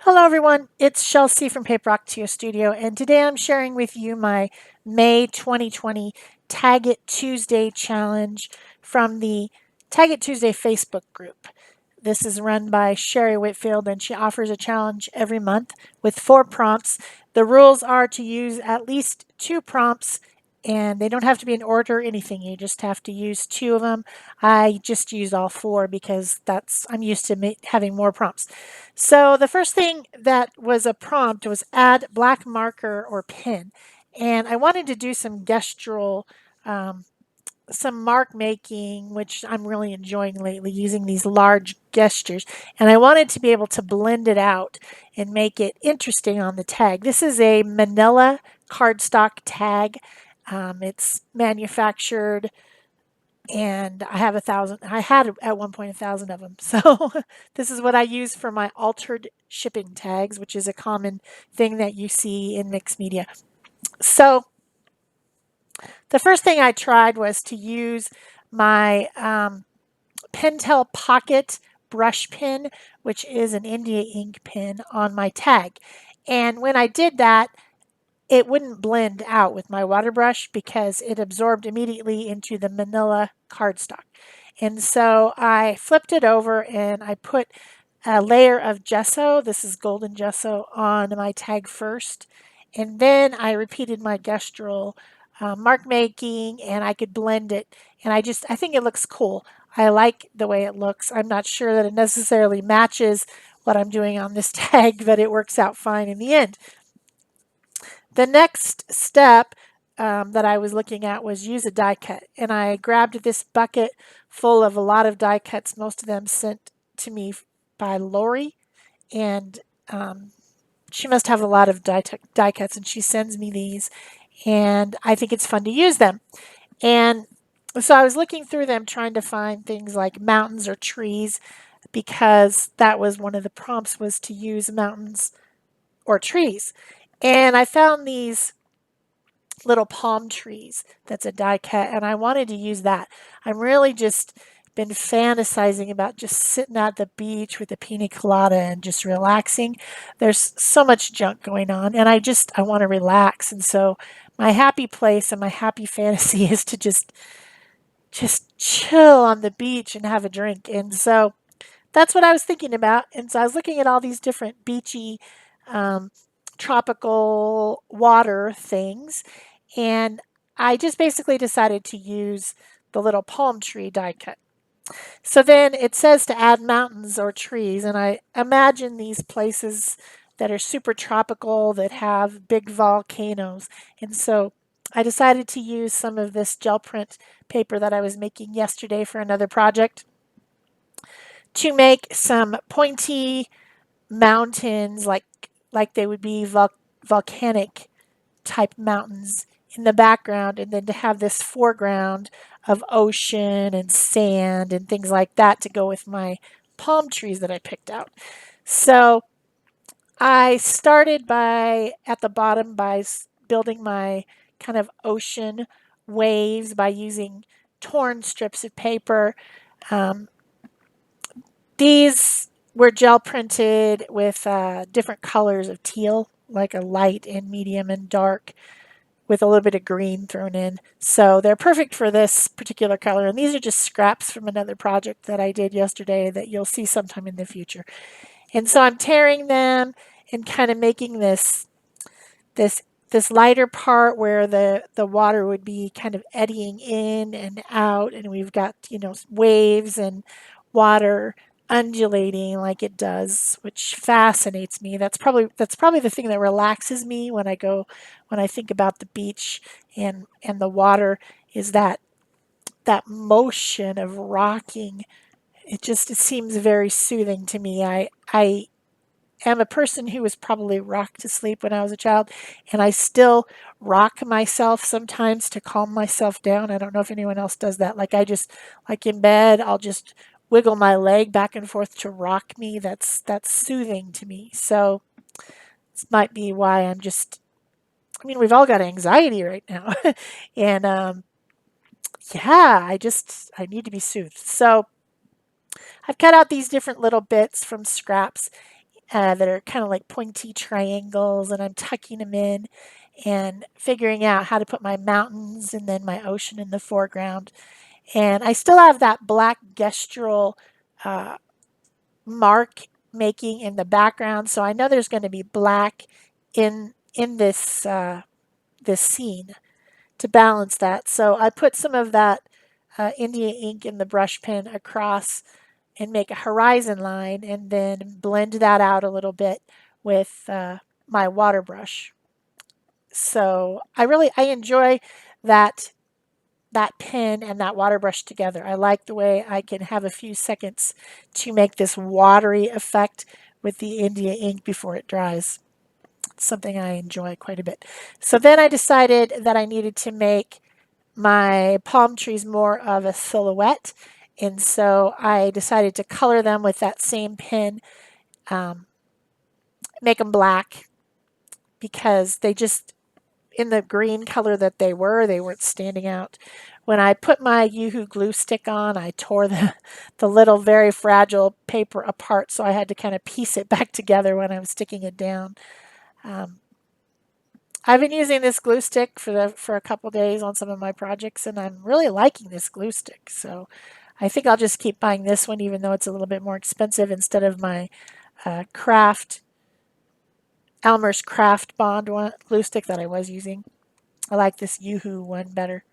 Hello everyone, it's Shel C from PaperOcotilloStudio, and today I'm sharing with you my May 2020 Tag It Tuesday challenge from the Tag It Tuesday Facebook group. This is run by Sherry Whitfield, and she offers a challenge every month with 4 prompts. The rules are to use at least 2 prompts, and they don't have to be in order or anything. You just have to use 2 of them. I just use all 4 because I'm used to having more prompts. So the first thing that was a prompt was add black marker or pen. And I wanted to do some gestural, some mark making, which I'm really enjoying lately, using these large gestures. And I wanted to be able to blend it out and make it interesting on the tag. This is a manila cardstock tag. It's manufactured, and I have 1,000. I had at one point 1,000 of them. So this is what I use for my altered shipping tags, which is a common thing that you see in mixed media. So the first thing I tried was to use my Pentel Pocket brush pen, which is an India ink pen, on my tag. And when I did that, it wouldn't blend out with my water brush because it absorbed immediately into the manila cardstock. And so I flipped it over and I put a layer of gesso, this is golden gesso, on my tag first. And then I repeated my gestural mark making, and I could blend it. And I think it looks cool. I like the way it looks. I'm not sure that it necessarily matches what I'm doing on this tag, but it works out fine in the end. The next step that I was looking at was use a die cut. And I grabbed this bucket full of a lot of die cuts, most of them sent to me by Lori. And she must have a lot of die cuts, and she sends me these. And I think it's fun to use them. And so I was looking through them trying to find things like mountains or trees, because that was one of the prompts, was to use mountains or trees. And I found these little palm trees that's a die cut, and I wanted to use that. I'm really just been fantasizing about just sitting at the beach with a pina colada and just relaxing. There's so much junk going on, and I want to relax. And so my happy place and my happy fantasy is to just chill on the beach and have a drink. And so that's what I was thinking about. And so I was looking at all these different beachy, um, tropical water things, and I just basically decided to use the little palm tree die cut. So then it says to add mountains or trees, and I imagine these places that are super tropical that have big volcanoes. And so I decided to use some of this gel print paper that I was making yesterday for another project to make some pointy mountains, like they would be volcanic type mountains in the background, and then to have this foreground of ocean and sand and things like that to go with my palm trees that I picked out. So I started at the bottom by building my kind of ocean waves by using torn strips of paper. Um, These were gel printed with different colors of teal, like a light and medium and dark, with a little bit of green thrown in. So they're perfect for this particular color. And these are just scraps from another project that I did yesterday that you'll see sometime in the future. And so I'm tearing them and kind of making this this lighter part where the water would be kind of eddying in and out, and we've got, waves and water undulating like it does, which fascinates me. That's probably the thing that relaxes me when I think about the beach and the water, is that motion of rocking. It seems very soothing to me. I am a person who was probably rocked to sleep when I was a child, and I still rock myself sometimes to calm myself down. I don't know if anyone else does that. Like in bed, I'll just wiggle my leg back and forth to rock me. That's soothing to me. So this might be why I mean, we've all got anxiety right now. And yeah, I need to be soothed. So I've cut out these different little bits from scraps, that are kind of like pointy triangles, and I'm tucking them in and figuring out how to put my mountains and then my ocean in the foreground. And I still have that black gestural uh, mark making in the background, so I know there's going to be black in this scene to balance that. So I put some of that India ink in the brush pen across and make a horizon line, and then blend that out a little bit with my water brush. So I enjoy that that pen and that water brush together. I like the way I can have a few seconds to make this watery effect with the India ink before it dries. It's something I enjoy quite a bit. So then I decided that I needed to make my palm trees more of a silhouette. And so I decided to color them with that same pen, um, make them black because they just, in the green color that they weren't standing out. When I put my Yoo-Hoo glue stick on, I tore the little very fragile paper apart, so I had to kind of piece it back together when I was sticking it down. Um, I've been using this glue stick for a couple days on some of my projects, and I'm really liking this glue stick. So I think I'll just keep buying this one, even though it's a little bit more expensive, instead of my Elmer's Craft Bond one, glue stick that I was using. I like this Yoo-Hoo one better.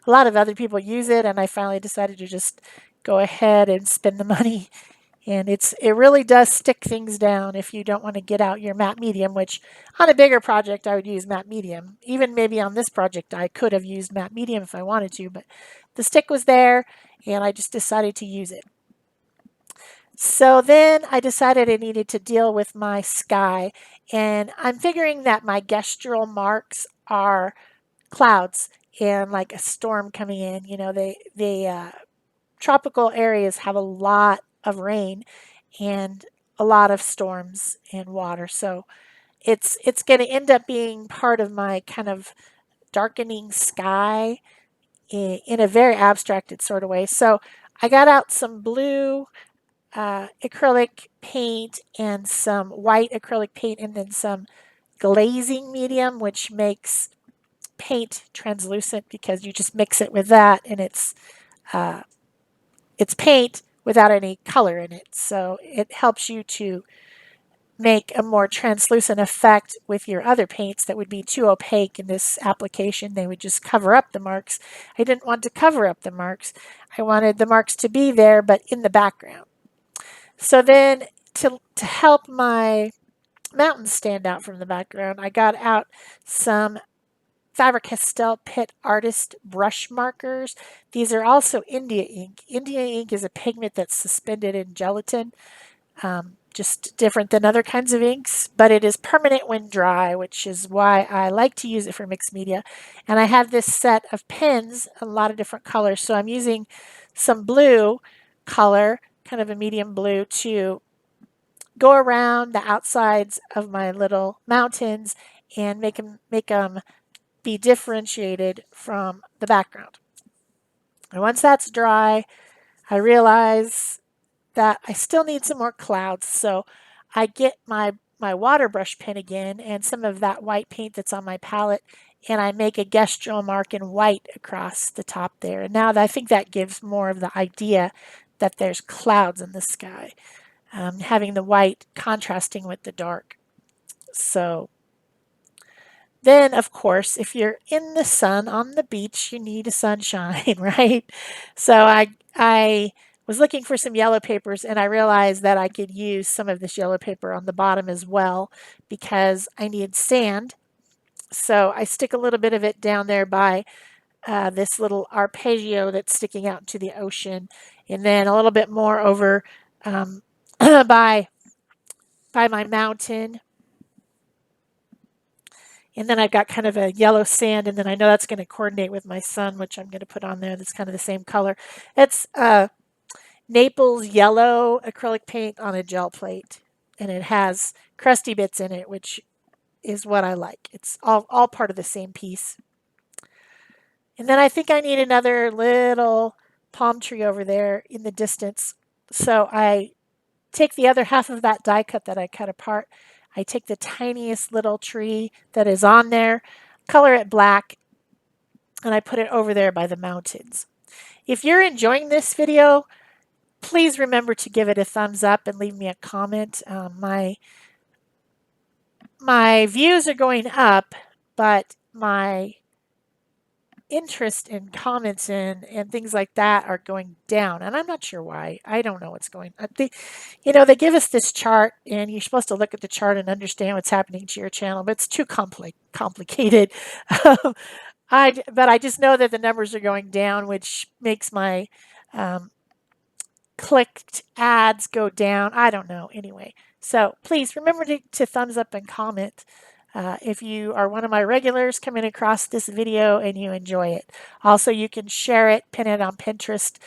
A lot of other people use it, and I finally decided to just go ahead and spend the money. And it really does stick things down if you don't want to get out your matte medium, which on a bigger project I would use matte medium. Even maybe on this project I could have used matte medium if I wanted to, but the stick was there and I just decided to use it. So then I decided I needed to deal with my sky, and I'm figuring that my gestural marks are clouds and like a storm coming in. You know, they tropical areas have a lot of rain and a lot of storms and water. So it's going to end up being part of my kind of darkening sky in a very abstracted sort of way. So I got out some blue acrylic paint and some white acrylic paint and then some glazing medium, which makes paint translucent because you just mix it with that and it's paint without any color in it. So it helps you to make a more translucent effect with your other paints that would be too opaque in this application. They would just cover up the marks. I didn't want to cover up the marks. I wanted the marks to be there but in the background. So then to help my mountains stand out from the background, I got out some Faber-Castell Pitt Artist brush markers. These are also India ink. India ink is a pigment that's suspended in gelatin, just different than other kinds of inks, but it is permanent when dry, which is why I like to use it for mixed media. And I have this set of pens, a lot of different colors, so I'm using some blue color, kind of a medium blue, to go around the outsides of my little mountains and make them be differentiated from the background. And once that's dry, I realize that I still need some more clouds. So I get my water brush pen again and some of that white paint that's on my palette, and I make a gestural mark in white across the top there. And now I think that gives more of the idea that there's clouds in the sky, having the white contrasting with the dark. So then, of course, if you're in the sun on the beach, you need a sunshine, right? So I was looking for some yellow papers and I realized that I could use some of this yellow paper on the bottom as well because I need sand. So I stick a little bit of it down there by this little arpeggio that's sticking out to the ocean, and then a little bit more over by my mountain. And then I've got kind of a yellow sand, and then I know that's going to coordinate with my sun, which I'm going to put on there. That's kind of the same color. It's Naples yellow acrylic paint on a gel plate, and it has crusty bits in it, which is what I like. It's all part of the same piece. And then I think I need another little palm tree over there in the distance. So I take the other half of that die cut that I cut apart. I take the tiniest little tree that is on there, color it black, and I put it over there by the mountains. If you're enjoying this video, please remember to give it a thumbs up and leave me a comment. My views are going up, but my interest in comments and things like that are going down, and I'm not sure why. I don't know what's going on. They give us this chart, and you're supposed to look at the chart and understand what's happening to your channel, but it's too complicated. But I just know that the numbers are going down, which makes my um, clicked ads go down. I don't know. Anyway, so please remember to thumbs up and comment if you are one of my regulars coming across this video and you enjoy it. Also, you can share it, pin it on Pinterest,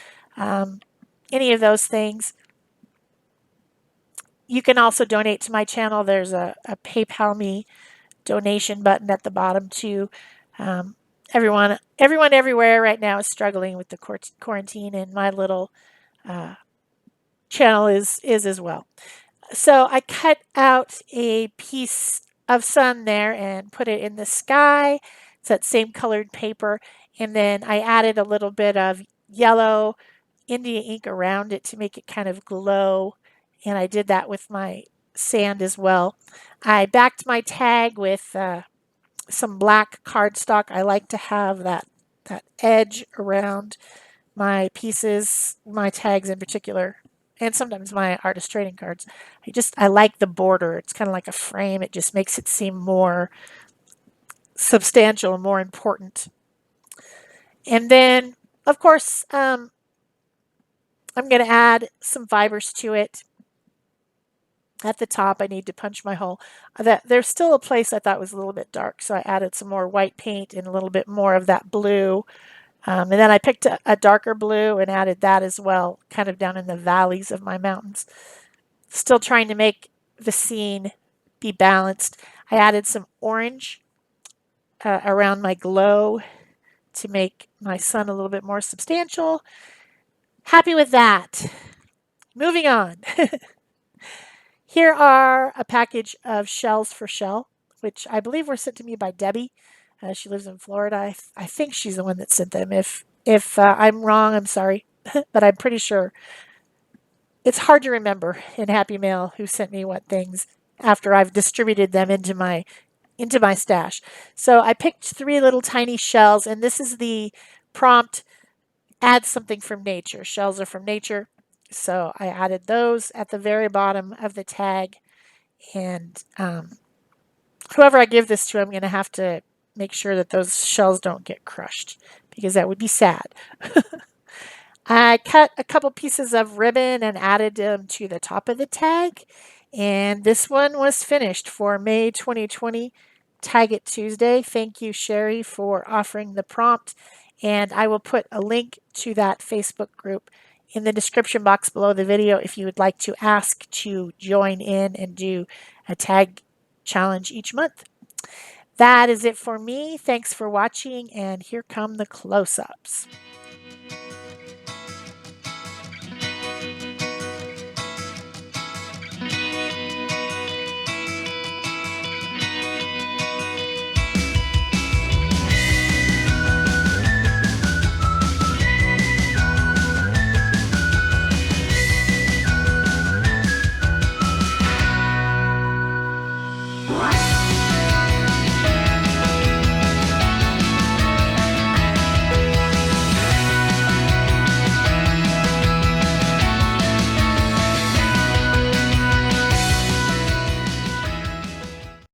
any of those things. You can also donate to my channel. There's a PayPal me donation button at the bottom too. Everyone everywhere right now is struggling with the quarantine, and my little channel is as well. So I cut out a piece of sun there and put it in the sky. It's that same colored paper. And then I added a little bit of yellow India ink around it to make it kind of glow. And I did that with my sand as well. I backed my tag with some black cardstock. I like to have that edge around my pieces, my tags in particular, and sometimes my artist trading cards. I like the border. It's kind of like a frame. It just makes it seem more substantial and more important. And then, of course, I'm going to add some fibers to it. At the top, I need to punch my hole. There's still a place I thought was a little bit dark, so I added some more white paint and a little bit more of that blue. And then I picked a darker blue and added that as well, kind of down in the valleys of my mountains. Still trying to make the scene be balanced. I added some orange around my glow to make my sun a little bit more substantial. Happy with that. Moving on. Here are a package of shells for Shel, which I believe were sent to me by Debbie. She lives in Florida. I think she's the one that sent them. If I'm wrong, I'm sorry, but I'm pretty sure. It's hard to remember in Happy Mail who sent me what things after I've distributed them into my stash. So I picked 3 little tiny shells, and this is the prompt: add something from nature. Shells are from nature, so I added those at the very bottom of the tag. And whoever I give this to, I'm going to have to make sure that those shells don't get crushed, because that would be sad. I cut a couple pieces of ribbon and added them to the top of the tag. And this one was finished for May 2020 Tag It Tuesday. Thank you, Sherry, for offering the prompt. And I will put a link to that Facebook group in the description box below the video if you would like to ask to join in and do a tag challenge each month. That is it for me. Thanks for watching, and here come the close-ups.